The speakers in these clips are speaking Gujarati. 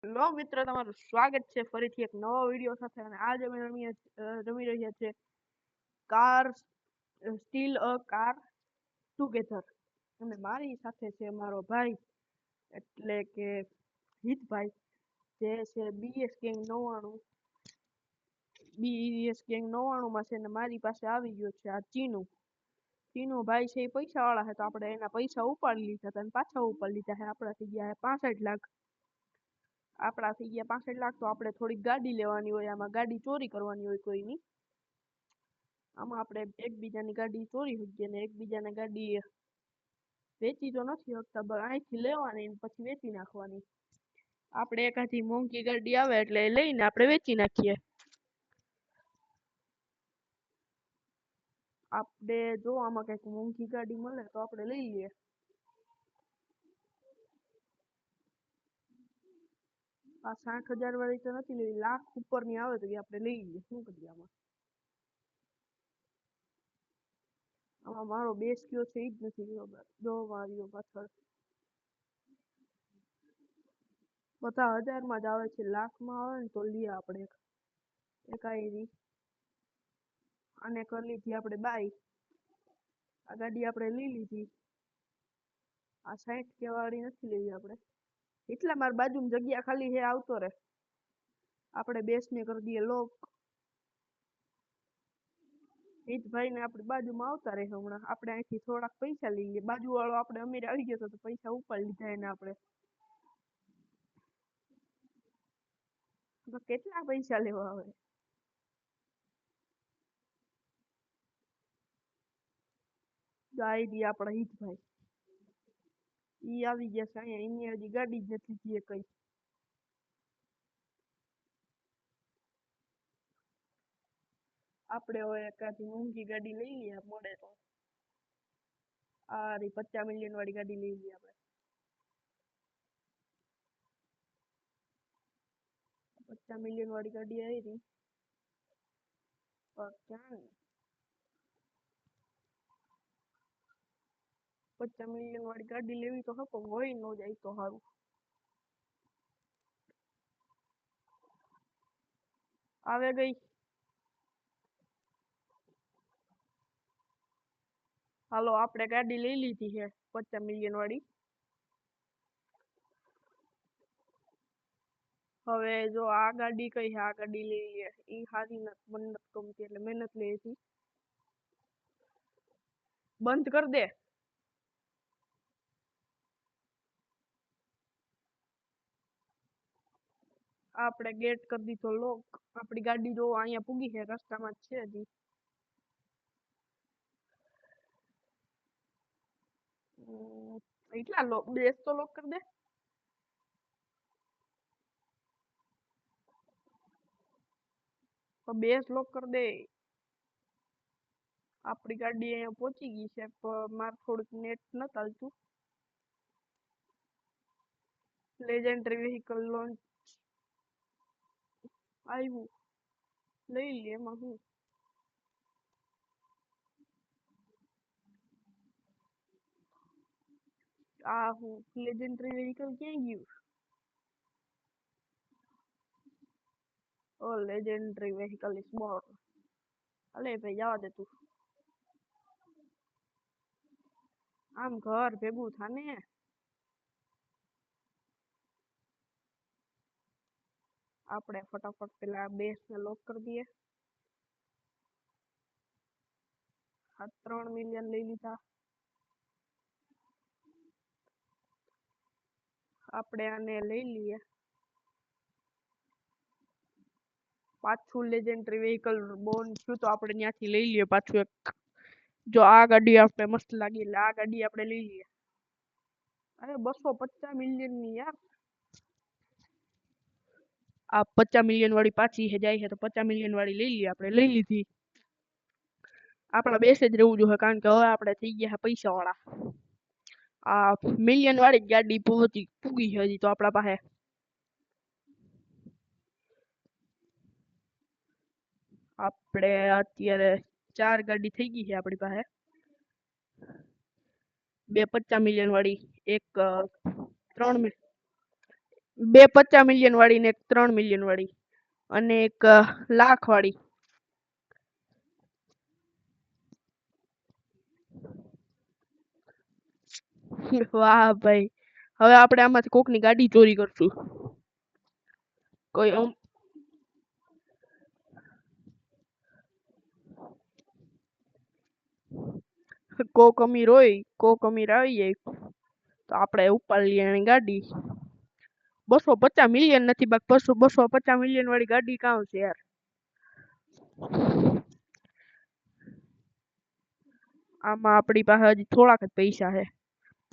હેલો મિત્ર, તમારું સ્વાગત છે ફરીથી એક નવા વિડીયો સાથે. અને આજે અમે રમી રહ્યા છીએ car steel a car together. અને મારી સાથે છે મારો ભાઈ, એટલે કે હિતભાઈ, જે છે બીએસ ગેંગ 99 માં છે. ને મારી પાસે આવી ગયો છે આ ચીનુ ભાઈ છે. એ પૈસા વાળા છે, તો આપણે એના પૈસા ઉપાડી લીધા હતા અને પાછા ઉપાડી લીધા છે. આપણા થઈ ગયા 65 લાખ. આપણા થઈ ગયા 65 લાખ. તો આપણે થોડીક ગાડી લેવાની હોય, આમાં ગાડી ચોરી કરવાની હોય કોઈની. આમાં આપણે એકબીજાની ગાડી ચોરી શકીએ ને એકબીજાને ગાડી વેચી તો નથી શકતા, અહીંથી લેવાની પછી વેચી નાખવાની. આપણે એકાથી મોંઘી ગાડી આવે એટલે લઈને આપણે વેચી નાખીએ. આપણે જો આમાં કંઈક મોંઘી ગાડી મળે તો આપણે લઈ લઈએ. આ 60,000 વાળી તો નથી લેવી, લાખ ઉપરની આવે તો આપણે લઈ લઈએ. શું કરીએ આમાં મારો બેસ કયો છે એ જ નથી ખબર. જો મારી પાછળ બધા 1000માં જ આવે છે, લાખમાં આવે ને તો લઈએ આપણે એક આવી. આને કરી લીધી આપણે બાય. આ ગાડી આપણે લઈ લીધી. આ 60K વાળી નથી લેવી આપણે. એટલા મારી બાજુમાં જગ્યા ખાલી છે, આવતો રહે. આપણે બેસને કરી દઈએ લોક. હિતભાઈને આપણી બાજુમાં આવતા રહે. હમણાં આપણે અહીંથી થોડાક પૈસા લઈ લઈએ. બાજુવાળો આપણે અમીર આવી ગયો તો પૈસા ઉપાડી લીધા એને આપણે. તો કેટલા પૈસા લેવા આવે? આવી દઈએ આપણા હિતભાઈ. ઈ આવી ગયા છે અહીંયા. એની હજી ગાડી જ નથી કઈ. આપણે હવે એકાદી મોંઘી ગાડી લઈ લઈએ મળે તો. આ 50 મિલિયન વાળી ગાડી લઈ લઈએ આપણે. 50 મિલિયન વાળી ગાડી આવી. ક્યાં 50 મિલિયન વાળી ગાડી લેવી તો હકો હોય ન જાય તો સારું. આવે ગઈ. હાલો, આપણે ગાડી લઈ લીધી છે 50 મિલિયન વાળી. હવે જો આ ગાડી કઈ છે, આ ગાડી લઈ લઈએ. ઈ સારી મને નથી ગમતી એટલે મહેનત લે છે. બંધ કર દે. આપણે ગેટ કરી દીધો લોક. આપણી ગાડી જો અહીંયા પૂગી છે, રસ્તામાં જ છે હજી. એટલા લોક બેસ તો લોક કરી દે. તો બેસ લોક કરી દે. આપણી ગાડી અહીંયા પહોંચી ગઈ છે, પણ મારે થોડુંક નેટ નથી ચાલતું. લેજેન્ડરી વ્હીકલ લોન્ચ આવ્યું. લઈ લે એમાં હું. આ હું લેજેન્ડરી વ્હીકલ ક્યાં ગયું? ઓ લેજેન્ડરી વ્હીકલ ઇઝ બોર્ન. અલે ભાઈ જવા દે તું. આમ ઘર ભેગું થાને. આપણે ફટાફટ પેલા બેસને લોક કરી દઈએ. 3 મિલિયન લઈ લીધા. આપણે આને લઈ લઈએ. પાછું લેજેન્ડરી વ્હીકલ બોર્ન થયું તો આપણે ત્યાંથી લઈ લઈએ પાછું એક. જો આ ગાડી આપણે મસ્ત લાગી એટલે આ ગાડી આપણે લઈ લઈએ. અરે 250 મિલિયન ની યાર. આ 50 મિલિયન વાળી પાછી જાય છે, તો 50 મિલિયન વાળી લઈ લઈએ. આપણે લઈ લીધી. આપણા બેસે જ રહેવું જોઈએ, કારણ કે હવે આપણે થઈ ગયા પૈસા વાળા. આ મિલિયન વાળી ગાડી પૂગી છે હજી તો આપણા પાસે. આપણે અત્યારે 4 ગાડી થઈ ગઈ છે આપણી પાસે. 2 50 મિલિયન વાળી, એક 3 બે 50 મિલિયન વાળી ને એક 3 મિલિયન વાળી અને એક લાખ વાળી. વાહ ભાઈ, હવે આપણે આમાંથી કોકની ગાડી ચોરી કરશું. કોઈ કોક અમીર હોય, કોક અમીર આવી જાય તો આપણે ઉપાડી લઈએ એની ગાડી. 250 મિલિયન નથી, બાકી 250 મિલિયન વાળી ગાડી કાં છે યાર. આમાં આપણી પાસે હજી થોડાક જ પૈસા છે.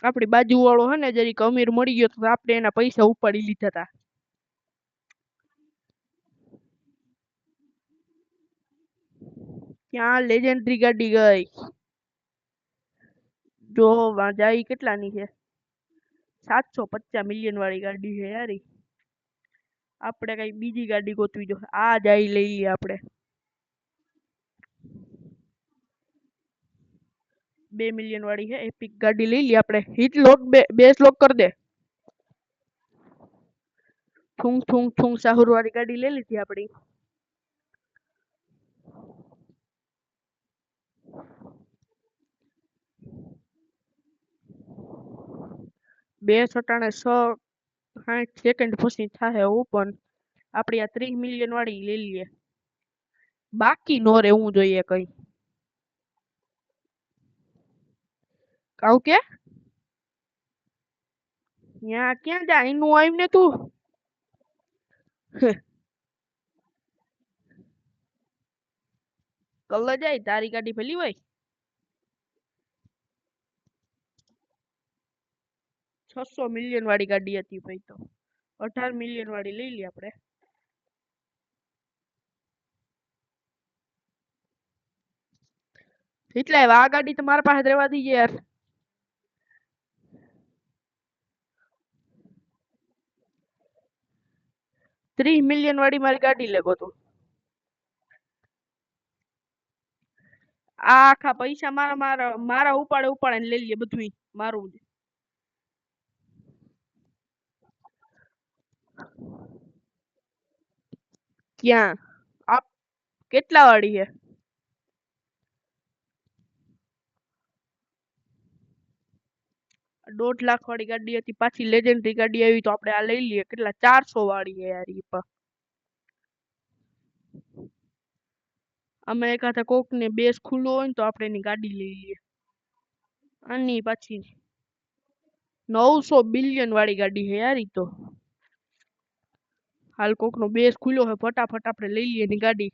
આપણી બાજુ વાળો હે ને જરીક અમીર મળી ગયો તો આપણે એના પૈસા ઉપાડી લીધા હતા. ક્યાં લેજેન્ડરી ગાડી ગઈ? જો જાય કેટલાની છે? 750 મિલિયન વાળી ગાડી છે યાર. આપણે કઈ બીજી ગાડી ગોતવી જો. આ જાય લઈ લઈએ આપણે. 2 મિલિયન વાળી છે એપિક ગાડી લઈ લઈએ આપણે. હિટ લોક બે લોક કરી દે. થુંગ થુંગ થુંગ સાહુર વાળી ગાડી લઈ લીધી આપણી. બે સટાણે 60 સેકન્ડ પછી થાય ઓપન. આપણી આ 30 મિલિયન વાળી લઈ લઈએ. બાકી નો રહેવું જોઈએ કઈ. કાઉ કે ત્યાં ક્યાં જા એનું આવીને તું. કલ્લા જાય તારી ગાડી ભલી હોય. 600 મિલિયન વાળી ગાડી હતી ભાઈ તો. 18 મિલિયન વાળી લઈ લઈએ આપણે. એટલે આ ગાડી તો મારા પાસે રહેવા દીજે યાર. 30 મિલિયન વાળી મારી ગાડી લેગો તું. આ આખા પૈસા મારા ઉપાડે લઈ લઈએ બધું મારું. ક્યાં? આપ કેટલા વાળી છે? 1.5 લાખ વાળી ગાડી હતી, પાછી લેજેન્ડરી ગાડી આવી તો આપણે આ લઈ લઈએ. કેટલા? 400 વાળી છે યાર ઈ પણ. અમે એકાથે કોક ને બેસ ખુલ્લો હોય ને તો આપણે એની ગાડી લઈ લઈએ. આની પાછી 900 બિલિયન વાળી ગાડી છે યાર ઈ તો. હાલ કોક નો બેસ ખુલ્લો હોય, ફટાફટ આપણે લઈ લઈએ એની ગાડી.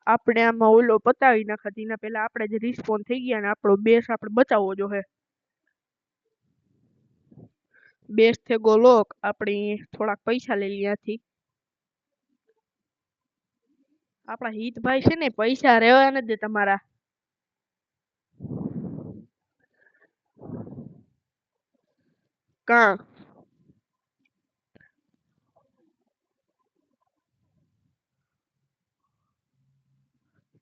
આપણે આમાં ઓલો પતાવી નાખત એના પેલા આપણે જે રિસ્પોન્સ થઈ ગયા ને આપણો બેસ આપણે બચાવવો જોઈએ. બેસ થેગો લોક આપણી થોડાક પૈસા લઈ ત્યાંથી. આપણા હિતભાઈ છે ને પૈસા રહેવા નથી દે તમારા. કાં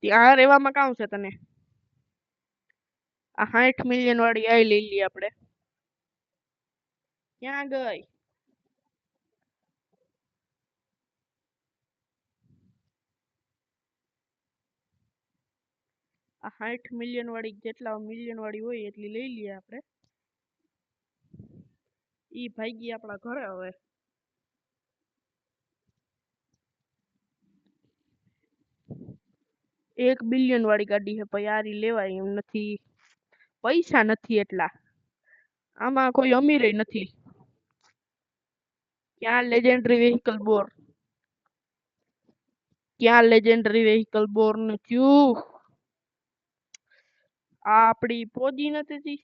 ત્યાં રહેવામાં કામ છે તને? આ 60 મિલિયન વાળી આ લઈ લઈએ આપણે. ક્યાં ગઈ? આ 60 મિલિયન વાળી જેટલા મિલિયન વાળી હોય એટલી લઈ લઈએ આપણે. ઈ ભાગી આપણા ઘરે હવે. 1 બિલિયન વાળી ગાડી છે પછી આ લેવાય એમ નથી. પૈસા નથી એટલા. આમાં કોઈ અમીર નથી. ક્યાં લેજેન્ડરી વ્હીકલ બોર? ક્યાં લેજેન્ડરી વ્હીકલ બોર ને થયું? આ આપણી પોજી નથી.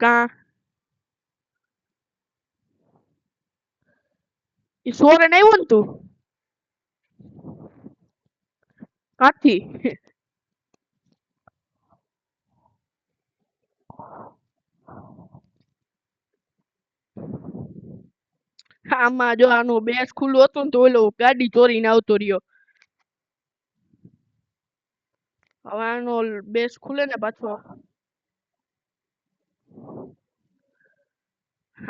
કાં ઈ સોરન આવ્યો ને તું કાથી? આમાં જો આનું બેસ ખુલ્લું હતું ને તો ઓલો ગાડી ચોરીને આવતો રહ્યો. હવે આનો બેસ ખુલે ને પાછો,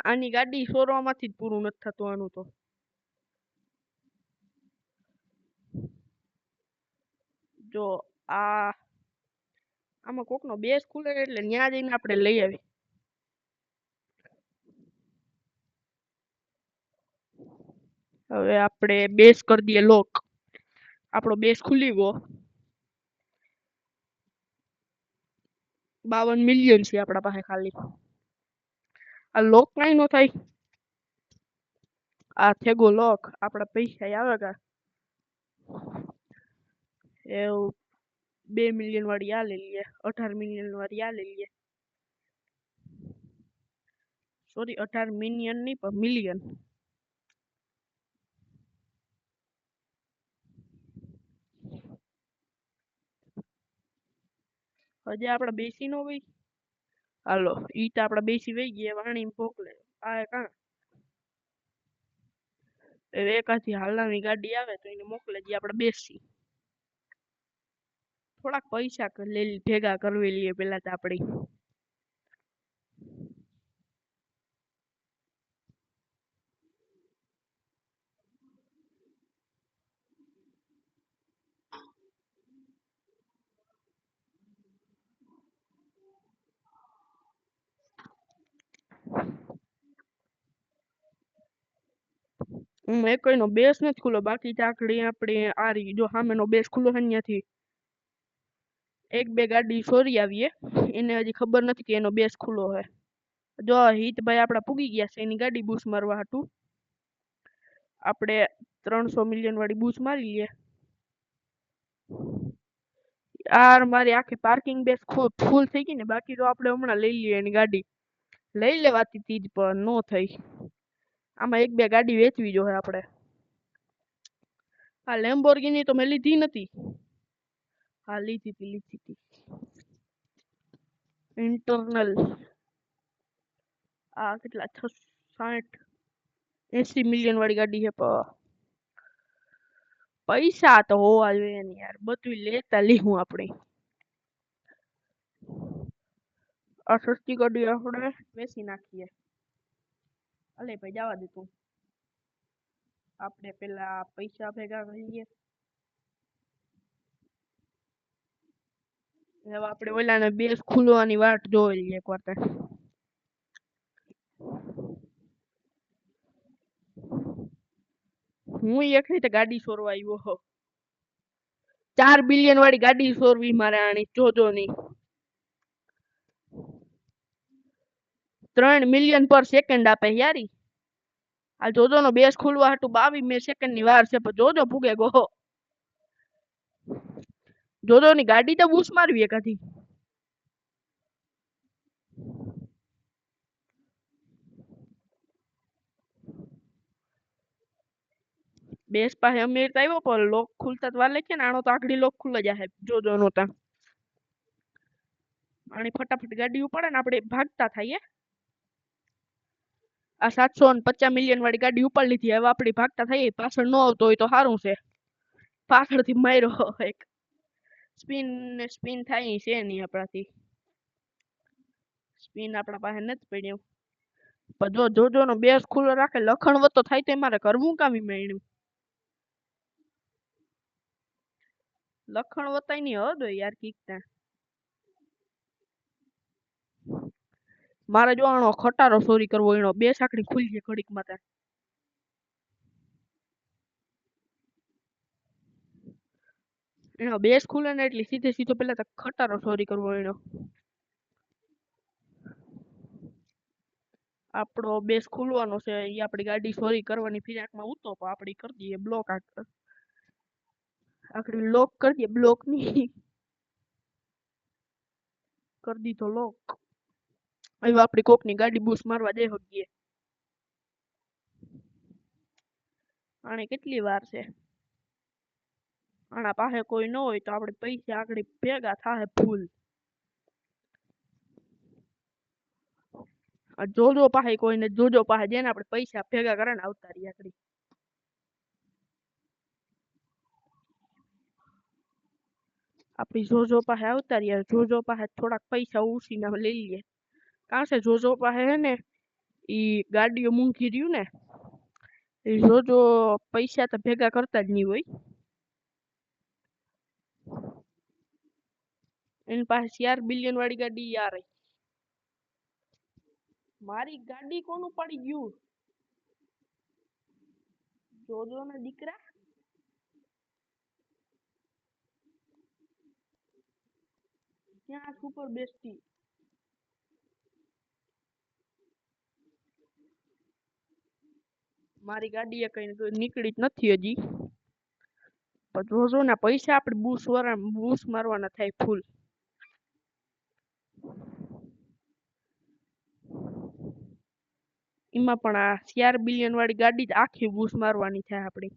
આની ગાડી સોરવામાંથી જ પૂરું નથી થતું આનું તો. જો આમાં કોકનો બેસ ખુલે એટલે ન્યા જઈને આપણે લઈ આવી. હવે આપણે બેસ કરી દઈએ લોક. આપણો બેસ ખુલી ગયો. 52 મિલિયન છે આપણા પાસે ખાલી. આ લોક કાંઈ નો થાય. આ થેગો લોક આપણા પૈસા આવે કા એવું 2 મિલિયન વાળી આ લઈ લઈએ, 18 મિલિયન વાળી આ લઈ લઈએ. સોરી 18 મિલિયન નહીં પણ મિલિયન. હજી આપણે બેસી નો હોય. હાલો ઈ તો આપણે બેસી વહી ગયા વાણી મોકલે. આ કાં એકાથી હાલવાની ગાડી આવે તો એને મોકલે જે આપણે બેસી. થોડાક પૈસા ભેગા કરવી લઈએ પેલા તો આપણી. એક એનો બેસ નથી ખુલ્લો, બાકી ચાકડી આપણે આ રહી જો સામેનો બેસ ખુલ્લો છે ત્યાંથી એક બે ગાડી સોરી આવીએ. એને હજી ખબર નથી કે એનો બેસ ખુલ્લો છે. જો હિતભાઈ આપડા પૂગી ગયા છે એની ગાડી બૂસ મારવા હતું. આપણે 300 મિલિયન વાળી બૂસ મારી લઈએ. યાર મારી આખી પાર્કિંગ બેસ ફૂલ થઈ ગઈ ને, બાકી તો આપણે હમણાં લઈ લઈએ એની ગાડી. લઈ લેવાતી તીજ પર નો થઈ. આમાં એક બે ગાડી વેચવી જોઈએ આપણે. આ લેમ્બોર્ગિની તો મેં લીધી નથી. હા લીધી હતી. ઇન્ટરનલ આ કેટલા 60 80 મિલિયન વાળી ગાડી છે. પૈસા તો હોવા જોઈએ ને યાર, બધું લેતા લીધું આપણે. આ સસ્તી ગાડી આપણે વેચી નાખીએ. અલે ભાઈ જવા દે તું. આપણે પેલા પૈસા ભેગા કરીએ. હવે આપણે ઓલાને બેસ ખુલવાની વાટ જોઈ લઈએ એક વાર. હું એક રીતે ગાડી સોરવા આવ્યો હો. 4 બિલિયન વાળી ગાડી સોરવી મારે આણી જોજો ની. 3 મિલિયન પર સેકન્ડ આપે યારી. આ જોજો નો બેસ ખુલવા હતું 22 સેકન્ડ ની વાર છે, પણ જોજો પૂગે ગો. જોજો ની ગાડી તો બૂસ મારવી એકાથી. બેસ પાસે અમીર તો આવ્યો પણ લોક ખુલતા વાર લાગે ને, આનો તો આખડી લોક ખુલ્લા જાય જોજો નહોતા. આની ફટાફટ ગાડી ઉપાડે ને આપણે ભાગતા થઈએ. આ 750 મિલિયન વાળી ગાડી ઉપાડી લીધી. હવે આપણે ભાગતા થઈએ. પાછળ ન આવતો હોય તો સારું છે. પાછળથી માર્યો એક સ્પિન થાય છે નહીં આપણાથી. સ્પિન આપણા પાસે નથી પડ્યું. પણ જોજો નો બેસ ખુલ્લો રાખે લખણ વતો થાય તો મારે કરવું કામ મેળ્યું. લખણ વતાય ની હદ હોય યાર કીકતા. મારે જોવાનો ખટારો ચોરી કરવો એનો બે સાંકડી ખુલી છે ઘડીક માં. એનો બેસ ખુલે ને એટલે સીધો પેલા તો ખટારો ચોરી કરવો એનો. આપણો બેસ ખુલવાનો છે એ આપણી ગાડી ચોરી કરવાની ફિરાકમાં ઉતો તો આપણી કરી દઈએ બ્લોક. આખડી લોક કરી દઈએ બ્લોક ની. કરી દીધો લોક. હવે આપણી કોકની ગાડી બૂસ મારવા દે હગીએ. આને કેટલી વાર છે. આના પાસે કોઈ ન હોય તો આપણે પૈસા આગળ ભેગા થાય ફૂલ. જોજો પાસે કોઈને જોજો પાસે જેને આપણે પૈસા ભેગા કરે ને આવતા રહી આગળ. આપણી જોજો પાસે આવતા રહ્યા, જોજો પાસે થોડાક પૈસા ઉછીને લઈ લઈએ. કારણ કે જોજો પાસે હે ને ઈ ગાડીઓ મૂંઘી રહ્યું ને, એ જોજો પૈસા તો ભેગા કરતા જ નહીં હોય. એની પાસે 4 બિલિયન વાળી ગાડી યાર. મારી ગાડી કોનું પડી ગયું? જોજો ના દીકરા. ક્યાં સુપર બેસ્ટી? મારી ગાડી કઈ નીકળી જ નથી હજી. પણ જોજો ના પૈસા આપણે બૂસ મારવાના થાય ફૂલ. એમાં પણ આ 4 બિલિયન વાળી ગાડી જ આખી બૂસ મારવાની થાય આપણી.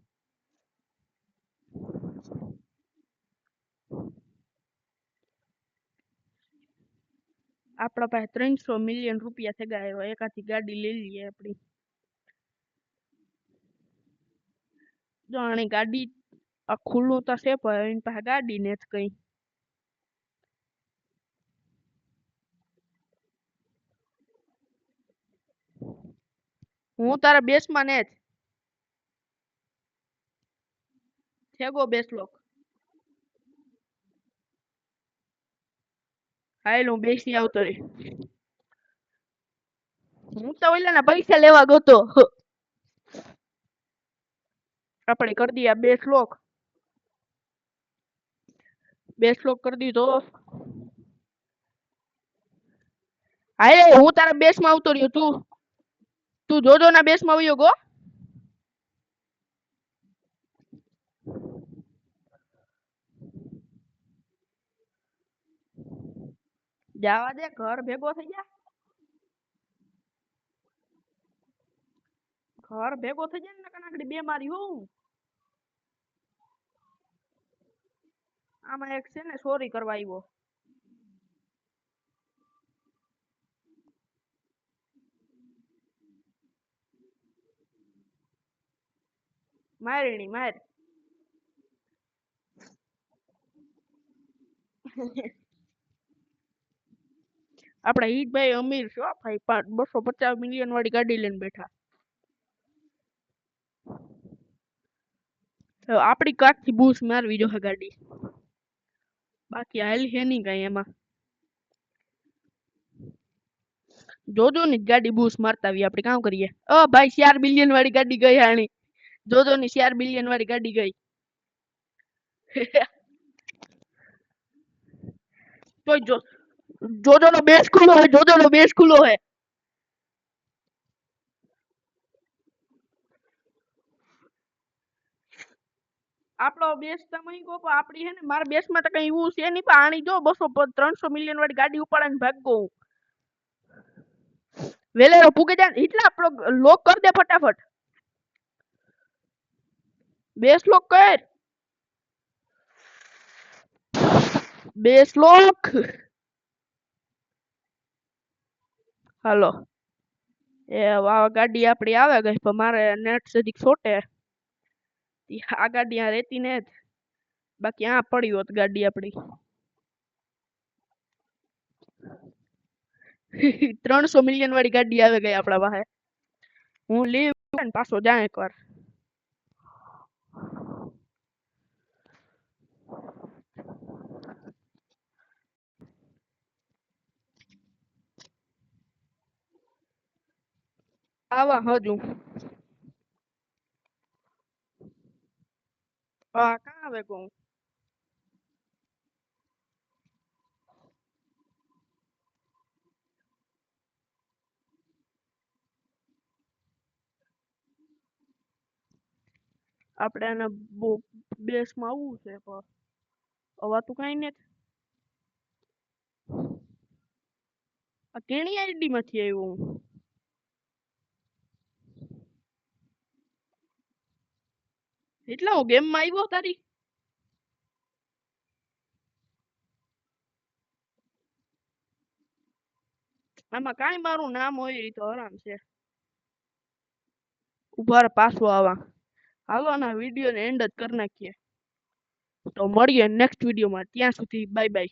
આપણા પાસે 300 મિલિયન રૂપિયા થયા એવા એકાથી ગાડી લઈ લઈએ આપણી. જો આની ગાડી ખુલ્લું તો છે પણ એની પાસે ગાડી ને જ કઈ. હું તારા બેસમાં ને જ થેગો બેસલોક. હાલ હું બેસી આવતો રે. હું તો ઓલાના પૈસા લેવા ગયો. આપણે કરી દઈએ 2 શ્લોક. 2 શ્લોક કરી દીધો. હાય હું તારા બેસમાં આવતો રહ્યો. તું જોજો ના બેસમાં આવ્યો ગો. જવા દે, ઘર ભેગો થઈ જા. ઘર ભેગો થઈ જાય ને કનાકડી બે મારી હું. આમાં એક છે ને ચોરી કરવા આવ્યો. મારણી માર. આપડા ઈદભાઈ અમીર છો ભાઈ, 250 મિલિયન વાળી ગાડી લઈને બેઠા. આપડી કાકથી બૂસ મારવી જો ગાડી. બાકી હાલ છે નહીં કઈ એમાં. જોજો ની ગાડી બૂસ મારતા આવી આપણે કામ કરીએ. ભાઈ 4 બિલિયન વાળી ગાડી ગઈ આણી. જોજો ની 4 બિલિયન વાળી ગાડી ગઈ. તો જોજો નો બેસ ખુલ્લો હે. જોજો નો બેસ ખુલ્લો હે. આપણો બેસ તમે કહો આપડી હે ને મારા બેસ માં તો કઈ એવું છે નહીં. પણ આણી જો 200-300 મિલિયન વાળી ગાડી ઉપાડીને ભાગો. વેલેરો પૂગે જાય એટલે આપણો લોક કર દે ફટાફટ. બેસ લોક કર. બેસ લોક. હાલો. એ ગાડી આપડી આવે ગઈ પણ મારે નેટ સજીક છોટે. આ ગાડી આ રહેતી ને જ. બાકી આ પડી હોત ગાડી આપડી. 300 મિલિયન વાળી ગાડી આવે ગઈ આપણા પાસે. હું લીવ ને પાછો જાય એકવાર. આવા હજુ. કાં આવે કહું. આપણે આને બેસમાં આવવું છે પણ અવાતું કઈ નથી. આ કેણી આઈડી માંથી આવ્યું. એટલે હું ગેમ માં આવ્યો તારી. આમાં કાંઈ મારું નામ હોય એ તો આરામ છે. ઉભા રે પાછું આવા. હાલો ના વિડીયોને એન્ડ જ કરી નાખીએ. તો મળીએ નેક્સ્ટ વિડીયોમાં. ત્યાં સુધી બાય બાય.